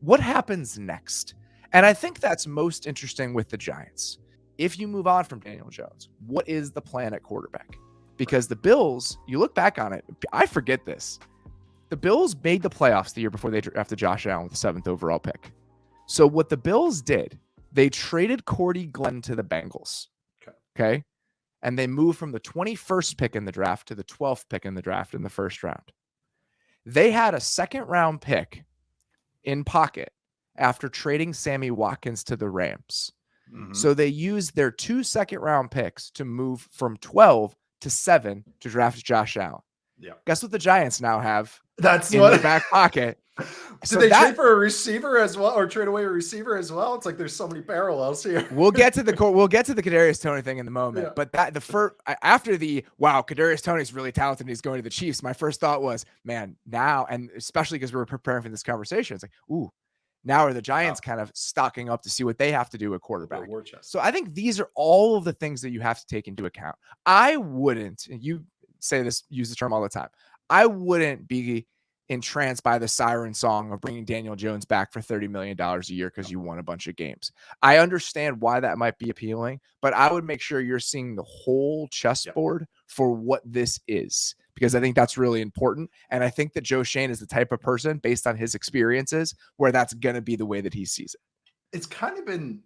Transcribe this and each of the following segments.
What happens next? And I think that's most interesting with the Giants. If you move on from Daniel Jones, what is the plan at quarterback? Because the Bills, you look back on it, I forget this. The Bills made the playoffs the year before they drafted Josh Allen with the 7th overall pick. So what the Bills did, they traded Cordy Glenn to the Bengals. Okay. And they moved from the 21st pick in the draft to the 12th pick in the draft in the first round. They had a 2nd round pick in pocket after trading Sammy Watkins to the Rams. Mm-hmm. So they used their 2 2nd round picks to move from 12 to 7 to draft Josh Allen. Yeah. Guess what the Giants now have That's in what their back pocket? Did they trade for a receiver as well, or trade away a receiver as well? It's like there's so many parallels here. We'll get to the Kadarius Toney thing in the moment, but after Kadarius Toney's really talented and he's going to the Chiefs. My first thought was, man, now, and especially because we were preparing for this conversation, it's like, ooh, now are the Giants kind of stocking up to see what they have to do at quarterback? So I think these are all of the things that you have to take into account. I wouldn't, and you say this, use the term all the time, I wouldn't be entranced by the siren song of bringing Daniel Jones back for $30 million a year because you won a bunch of games. I understand why that might be appealing, but I would make sure you're seeing the whole chessboard for what this is, because I think that's really important. And I think that Joe Schoen is the type of person, based on his experiences, where that's going to be the way that he sees it. It's kind of been,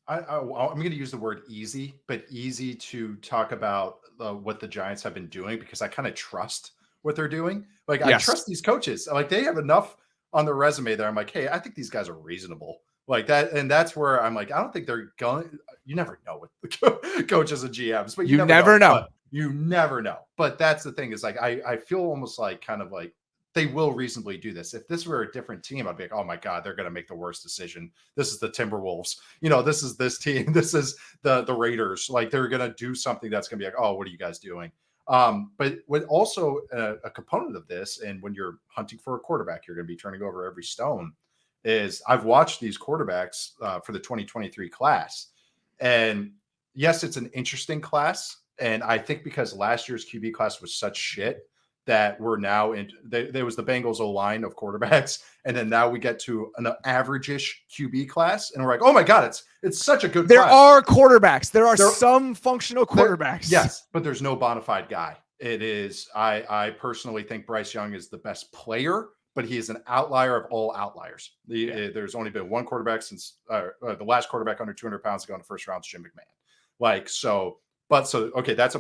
I'm going to use the word easy, but easy to talk about what the Giants have been doing, because I kind of trust what they're doing. Like, I trust these coaches. Like, they have enough on their resume that I'm like, hey, I think these guys are reasonable. Like that. And that's where I'm like, I don't think they're going, you never know with the coaches and GMs, but you never know. You never know. But that's the thing, is like, I feel almost like kind of like they will reasonably do this. If this were a different team, I'd be like, oh my God, they're going to make the worst decision. This is the Timberwolves. This is this team. This is the Raiders. Like, they're going to do something that's going to be like, oh, what are you guys doing? But what also a component of this, and when you're hunting for a quarterback, you're going to be turning over every stone, is I've watched these quarterbacks for the 2023 class. And yes, it's an interesting class. And I think because last year's QB class was such shit that we're now in, there was the Bengals O-line of quarterbacks. And then now we get to an average-ish QB class. And we're like, oh my God, it's such a good There class. are quarterbacks. There are some functional quarterbacks. Yes, but there's no bona fide guy. It is, I personally think Bryce Young is the best player, but he is an outlier of all outliers. There's only been one quarterback since the last quarterback under 200 pounds to go in the first round is Jim McMahon. Okay, that's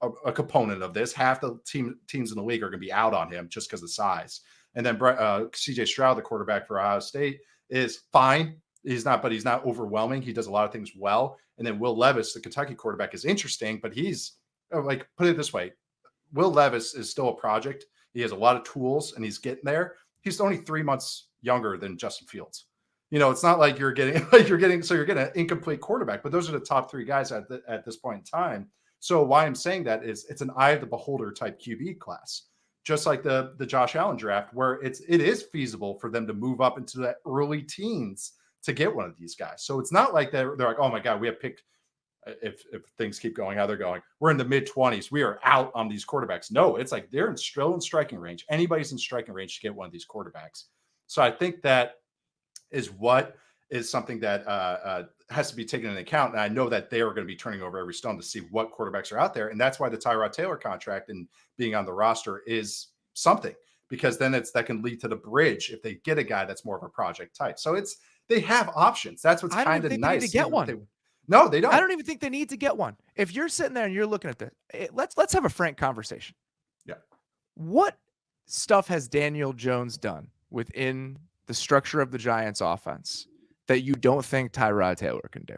a component of this. Half the teams in the league are going to be out on him just because of size. And then CJ Stroud, the quarterback for Ohio State, is fine. He's not overwhelming. He does a lot of things well. And then Will Levis, the Kentucky quarterback, is interesting, but he's like, put it this way, Will Levis is still a project. He has a lot of tools and he's getting there. He's only 3 months younger than Justin Fields. It's not like you're getting an incomplete quarterback, but those are the top 3 guys at this point in time. So why I'm saying that is it's an eye of the beholder type QB class, just like the Josh Allen draft, where it is feasible for them to move up into the early teens to get one of these guys. So it's not like they're like, oh my God, we have picked, if things keep going how they're going, we're in the mid-20s, we are out on these quarterbacks. No, it's like they're still in striking range. Anybody's in striking range to get one of these quarterbacks. So I think that is something that has to be taken into account. And I know that they are going to be turning over every stone to see what quarterbacks are out there. And that's why the Tyrod Taylor contract and being on the roster is something, because then that can lead to the bridge if they get a guy that's more of a project type. So they have options. That's what's kind of nice. They need to get one. No, they don't. I don't even think they need to get one. If you're sitting there and you're looking at this, let's have a frank conversation. Yeah. What stuff has Daniel Jones done within the structure of the Giants offense that you don't think Tyrod Taylor can do?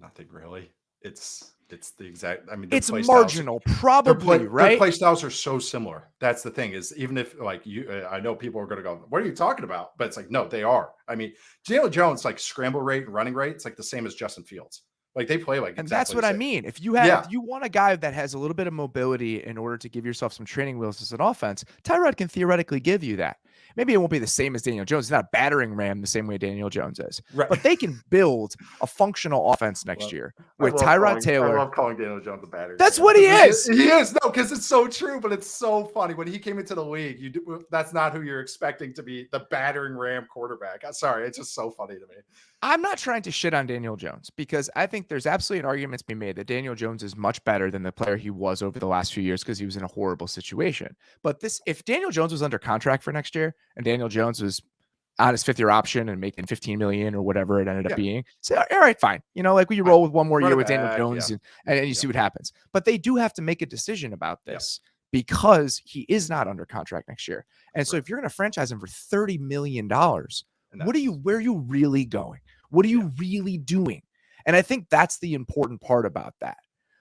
Nothing really. It's the exact, it's marginal, probably, right? Their play styles are so similar. That's the thing, is even if like I know people are going to go, what are you talking about? But it's like, no, they are. Daniel Jones, like scramble rate and running rate, it's like the same as Justin Fields. Like they play like, and that's what I mean. If you want a guy that has a little bit of mobility in order to give yourself some training wheels as an offense, Tyrod can theoretically give you that. maybe it won't be the same as Daniel Jones. He's not a battering ram the same way Daniel Jones is, Right. but they can build a functional offense next year with Tyrod Taylor. I love calling Daniel Jones a batter. That's what he is. He is. No, because it's so true, but it's so funny. When he came into the league, that's not who you're expecting to be the battering ram quarterback. I'm sorry. It's just so funny to me. I'm not trying to shit on Daniel Jones because I think there's absolutely an argument to be made that Daniel Jones is much better than the player he was over the last few years because he was in a horrible situation. But if Daniel Jones was under contract for next year and Daniel Jones was on his 5th-year option and making $15 million or whatever it ended up being, so all right, fine. Like we roll with one more year with Daniel Jones and you see what happens. But they do have to make a decision about this because he is not under contract next year. And so if you're going to franchise him for $30 million, where are you really going? What are you really doing? And I think that's the important part about that.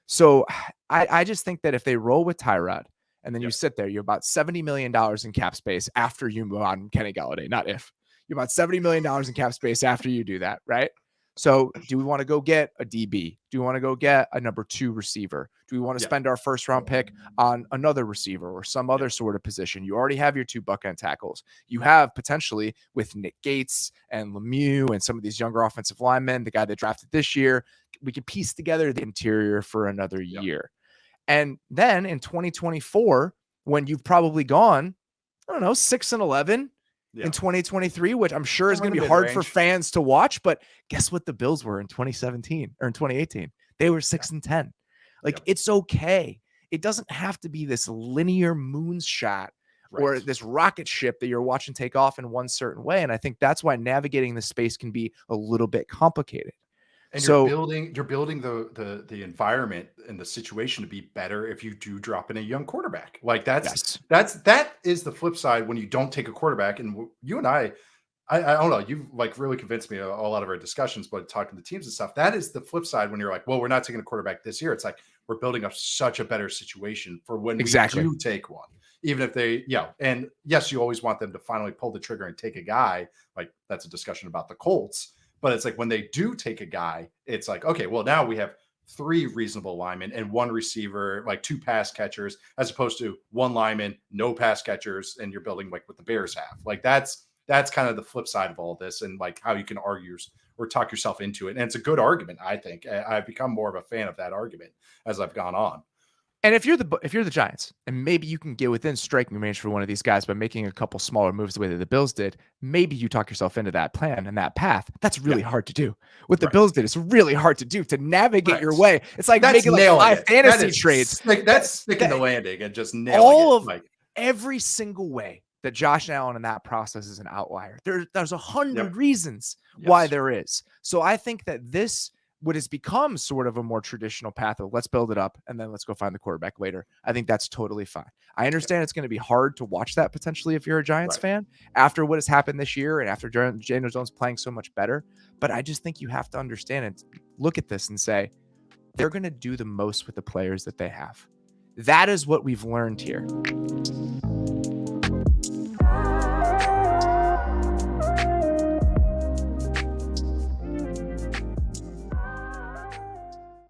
So I just think that if they roll with Tyrod and then you sit there, you're about $70 million in cap space after you move on Kenny Golladay, not if. You're about $70 million in cap space after you do that, right? So do we want to go get a DB? Do we want to go get a number 2 receiver? Do we want to spend our 1st-round pick on another receiver or some other sort of position? You already have your 2 buckend tackles. You have potentially with Nick Gates and Lemieux and some of these younger offensive linemen, the guy that drafted this year, we can piece together the interior for another year. And then in 2024, when you've probably gone, 6-11, in 2023, which I'm sure is going to be hard for fans to watch. But guess what the Bills were in 2017 or in 2018? They were 6-10. It's okay. It doesn't have to be this linear moonshot or this rocket ship that you're watching take off in one certain way. And I think that's why navigating the space can be a little bit complicated. And you're building the environment and the situation to be better if you do drop in a young quarterback. That is the flip side when you don't take a quarterback. And you and I don't know, you've really convinced me a lot of our discussions, but talking to teams and stuff, that is the flip side when you're like, well, we're not taking a quarterback this year. It's like we're building up such a better situation for when we do take one. Even if they, and yes, you always want them to finally pull the trigger and take a guy. That's a discussion about the Colts. But it's like when they do take a guy, it's like, okay, well, now we have 3 reasonable linemen and 1 receiver, 2 pass catchers, as opposed to 1 lineman, no pass catchers, and you're building what the Bears have. That's kind of the flip side of all this, and how you can argue or talk yourself into it. And it's a good argument, I think. I've become more of a fan of that argument as I've gone on. And if you're the Giants, and maybe you can get within striking range for one of these guys by making a couple smaller moves the way that the Bills did, maybe you talk yourself into that plan and that path. That's really hard to do. What the Bills did is really hard to do, to navigate your way. It's like making 5 fantasy trades. That's sticking the landing and just nailing it. Every single way that Josh Allen in that process is an outlier. There's 100 reasons why there is. So I think that this what has become sort of a more traditional path of let's build it up and then let's go find the quarterback later. I think that's totally fine. I understand it's going to be hard to watch that potentially if you're a Giants fan after what has happened this year and after Daniel Jones playing so much better. But I just think you have to understand and look at this and say, they're going to do the most with the players that they have. That is what we've learned here.